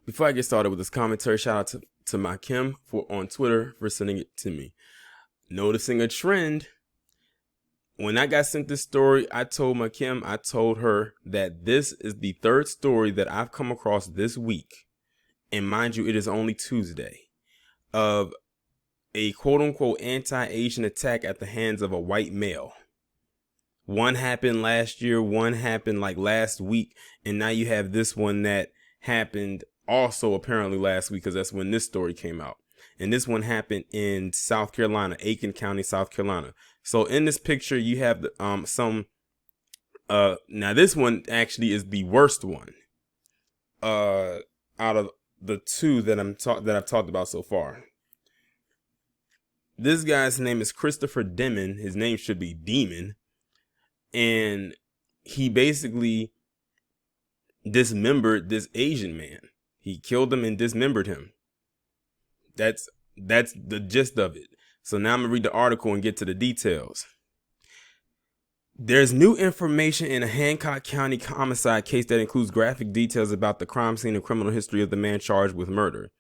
Before I get started with this commentary, shout out to my Kim on Twitter for sending it to me. Noticing a trend. When I got sent this story, I told my Kim, I told her that this is the third story that I've come across this week. And mind you, it is only Tuesday, of a quote unquote anti-Asian attack at the hands of a white male. One happened last year, one happened like last week, and now you have this one that happened also apparently last week, because that's when this story came out. And this one happened in South Carolina, Aiken County, South Carolina. So in this picture, you have now this one actually is the worst one out of the two that I've talked about so far. This guy's name is Christopher Demmon. His name should be Demon. And he basically dismembered this Asian man. He killed him and dismembered him. That's the gist of it. So now I'm going to read the article and get to the details. There's new information in a Hancock County homicide case that includes graphic details about the crime scene and criminal history of the man charged with murder.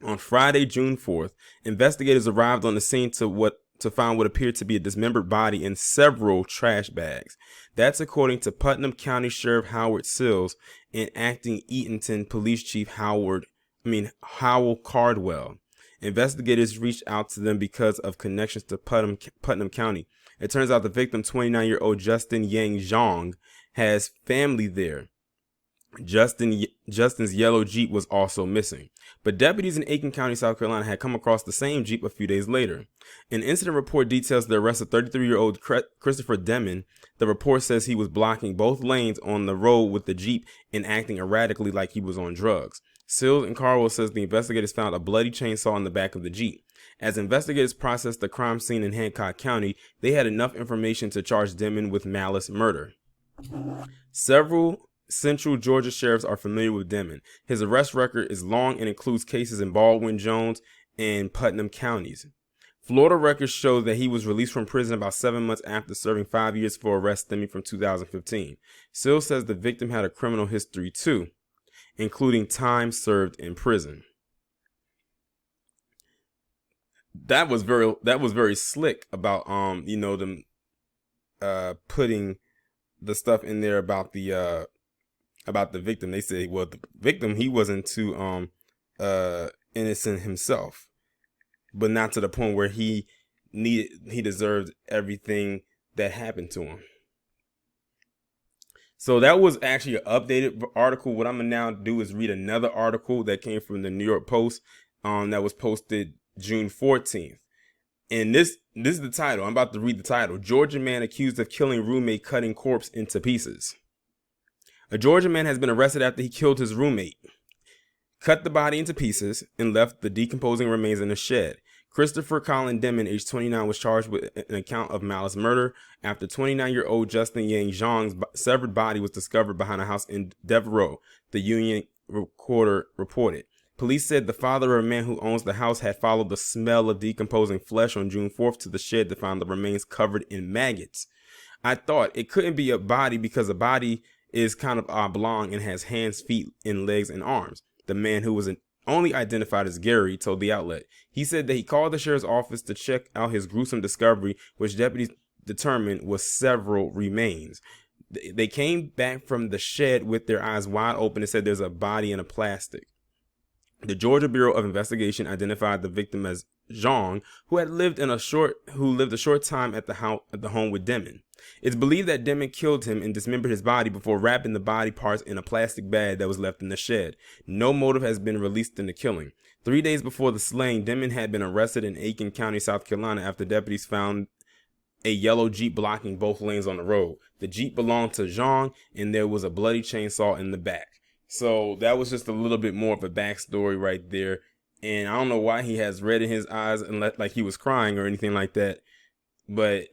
On Friday, June 4th, investigators arrived on the scene to find what appeared to be a dismembered body in several trash bags. That's according to Putnam County Sheriff Howard Sills and Acting Eatonton Police Chief Howell Cardwell. Investigators reached out to them because of connections to Putnam County. It turns out the victim, 29-year-old Justin Yang Zhang, has family there. Justin's yellow Jeep was also missing, but deputies in Aiken County, South Carolina had come across the same Jeep a few days later. An incident report details the arrest of 33-year-old Christopher Demmon. The report says he was blocking both lanes on the road with the Jeep and acting erratically like he was on drugs. Sills and Carwell says the investigators found a bloody chainsaw in the back of the Jeep. As investigators processed the crime scene in Hancock County, they had enough information to charge Demmon with malice murder. Several Central Georgia sheriffs are familiar with Demmon. His arrest record is long and includes cases in Baldwin, Jones, and Putnam counties. Florida records show that he was released from prison about 7 months after serving 5 years for arrest stemming from 2015. Sills says the victim had a criminal history too, including time served in prison. That was very slick about them putting the stuff in there about the victim. They say, well, the victim, he wasn't too innocent himself, but not to the point where he deserved everything that happened to him. So that was actually an updated article. What I'm gonna now do is read another article that came from the New York Post that was posted June 14th. And this is the title. I'm about to read the title. Georgia man accused of killing roommate cutting corpse into pieces. A Georgia man has been arrested after he killed his roommate, cut the body into pieces, and left the decomposing remains in a shed. Christopher Colin Demmon, age 29, was charged with an account of malice murder after 29-year-old Justin Yang Zhang's severed body was discovered behind a house in Devereaux, the Union Recorder reported. Police said the father of a man who owns the house had followed the smell of decomposing flesh on June 4th to the shed to find the remains covered in maggots. I thought it couldn't be a body because a body is kind of oblong and has hands, feet, and legs and arms. The man, who was only identified as Gary, told the outlet. He said that he called the sheriff's office to check out his gruesome discovery, which deputies determined was several remains. They came back from the shed with their eyes wide open and said there's a body in a plastic. The Georgia Bureau of Investigation identified the victim as Zhang, who lived a short time at the home with Demmon. It's believed that Demmon killed him and dismembered his body before wrapping the body parts in a plastic bag that was left in the shed. No motive has been released in the killing. 3 days before the slaying, Demmon had been arrested in Aiken County, South Carolina, after deputies found a yellow Jeep blocking both lanes on the road. The Jeep belonged to Zhang, and there was a bloody chainsaw in the back. So that was just a little bit more of a backstory right there. And I don't know why he has red in his eyes and like he was crying or anything like that. But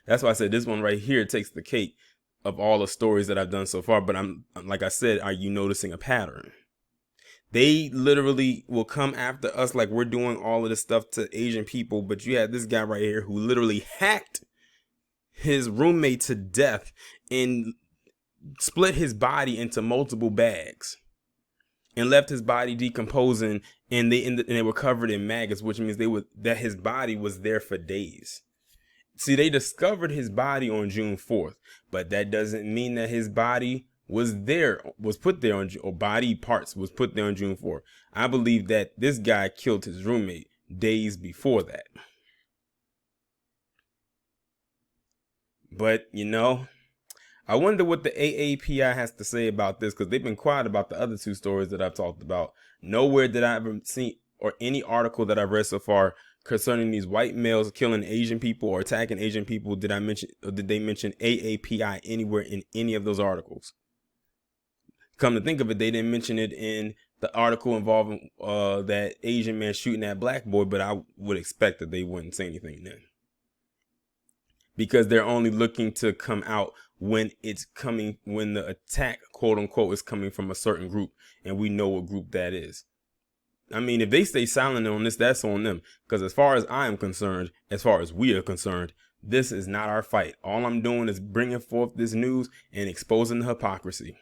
that's why I said this one right here takes the cake of all the stories that I've done so far. But I'm like I said, are you noticing a pattern? They literally will come after us like we're doing all of this stuff to Asian people. But you have this guy right here who literally hacked his roommate to death and split his body into multiple bags. and left his body decomposing, and they were covered in maggots, which means that his body was there for days. See, they discovered his body on June 4th, but that doesn't mean that his body was put there on, or body parts was put there on June 4th. I believe that this guy killed his roommate days before that. But, I wonder what the AAPI has to say about this, because they've been quiet about the other two stories that I've talked about. Nowhere did I ever see, or any article that I've read so far concerning these white males killing Asian people or attacking Asian people, did they mention AAPI anywhere in any of those articles? Come to think of it, they didn't mention it in the article involving that Asian man shooting that black boy, but I would expect that they wouldn't say anything then, because they're only looking to come out when the attack, quote unquote, is coming from a certain group, and we know what group that is. I mean, if they stay silent on this, that's on them, because as far as I am concerned, as far as we are concerned, this is not our fight. All I'm doing is bringing forth this news and exposing the hypocrisy.